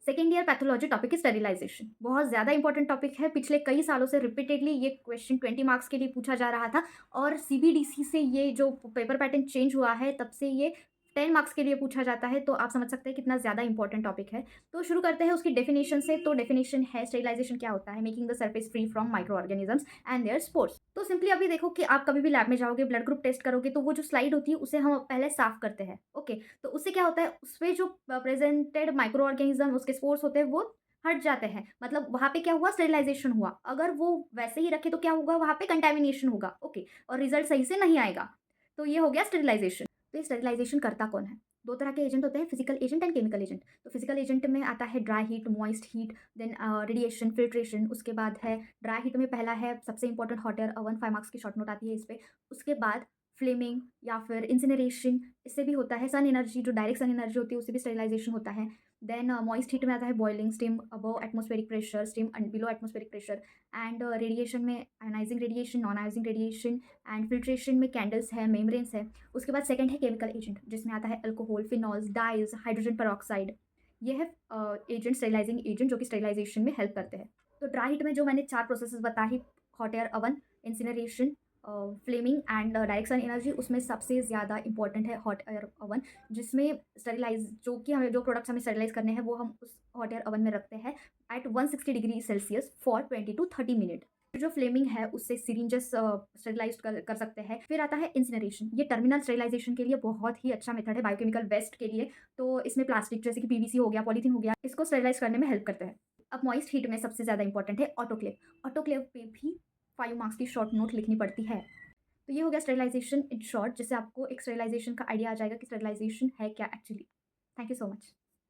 Second year pathology topic है sterilisation. बहुत ज़्यादा इंपॉर्टेंट टॉपिक है। पिछले कई सालों से रिपीटेडली ये क्वेश्चन 20 मार्क्स के लिए पूछा जा रहा था और सीबीडीसी से ये जो पेपर पैटर्न चेंज हुआ है तब से ये 10 मार्क्स के लिए पूछा जाता है। तो आप समझ सकते हैं कितना ज़्यादा इंपॉर्टेंट टॉपिक है। तो शुरू करते हैं उसकी डेफिनेशन से। तो डेफिनेशन है स्टेरिलाइजेशन क्या होता है? Making the surface free from micro organisms and their spores. तो सिंपली अभी देखो कि आप कभी भी लैब में जाओगे, ब्लड ग्रुप टेस्ट करोगे तो वो जो स्लाइड होती है उसे हम पहले साफ करते हैं। ओके, तो उससे क्या होता है, उसपे जो प्रेजेंटेड माइक्रो ऑर्गेनिज्म उसके स्पोर्स होते हैं वो हट जाते हैं। मतलब वहाँ पे क्या हुआ, स्टेरिलाइजेशन हुआ। अगर वो वैसे ही रखे तो क्या होगा, वहाँ पे कंटेमिनेशन होगा। ओके, और रिजल्ट सही से नहीं आएगा। तो ये हो गया स्टेरिलाइजेशन। तो ये स्टेरिलाइजेशन करता कौन है? दो तरह के एजेंट होते हैं, physical agent and chemical agent. तो फिजिकल एजेंट में आता है dry heat, moist heat, then radiation, filtration. उसके बाद है ड्राई हीट में पहला है सबसे important hot air oven, 5 marks की शॉर्ट नोट आती है इस पे। उसके बाद फ्लेमिंग या फिर इंसिनरेशन, इससे भी होता है। सन एनर्जी, जो डायरेक्ट सन एनर्जी होती है उससे भी स्टेरिलाइजेशन होता है। देन मॉइस्ट हीट में आता है boiling, steam above atmospheric pressure, steam below atmospheric pressure. And radiation में ionising radiation, non ionising radiation. And filtration में कैंडल्स है, मेम्ब्रेन्स है। उसके बाद सेकंड है केमिकल एजेंट, जिसमें आता है alcohol, phenols, dyes, hydrogen peroxide. ये है एजेंट, स्टेरिलाइजिंग एजेंट जो कि स्टेरिलाइजेशन में हेल्प करते हैं। तो ड्राई हीट में जो मैंने 4 प्रोसेसेस बताई, hot air oven, incineration, flaming and direct sun energy, उसमें सबसे ज़्यादा इंपॉर्टेंट है हॉट एयर ओवन, जिसमें स्टेरिलाइज जो कि हमें जो प्रोडक्ट्स हमें स्टेरिलाइज करने हैं वो हम उस हॉट एयर ओवन में रखते हैं at 160 degree Celsius for 20 to 30 minute. जो फ्लेमिंग है उससे सिरिंजेस स्टेरिलाइज कर सकते हैं। फिर आता है इंसिनरेशन। ये टर्मिनल स्टेरिलाइजेशन के लिए बहुत ही अच्छा मेथड है, बायोकेमिकल वेस्ट के लिए। तो इसमें प्लास्टिक जैसे कि पीवीसी हो गया, पॉलीथीन हो गया, इसको स्टेरिलाइज करने में हेल्प करते हैं। अब मॉइस्ट हीट में सबसे ज़्यादा इंपॉर्टेंट है ऑटोक्लेव। ऑटोक्लेव पे भी 5 मार्क्स की शॉर्ट नोट लिखनी पड़ती है। तो ये हो गया स्टेरिलाइजेशन इन शॉर्ट, जिससे आपको एक स्टेरिलाइजेशन का आइडिया आ जाएगा कि स्टेरिलाइजेशन है क्या actually. Thank you so much.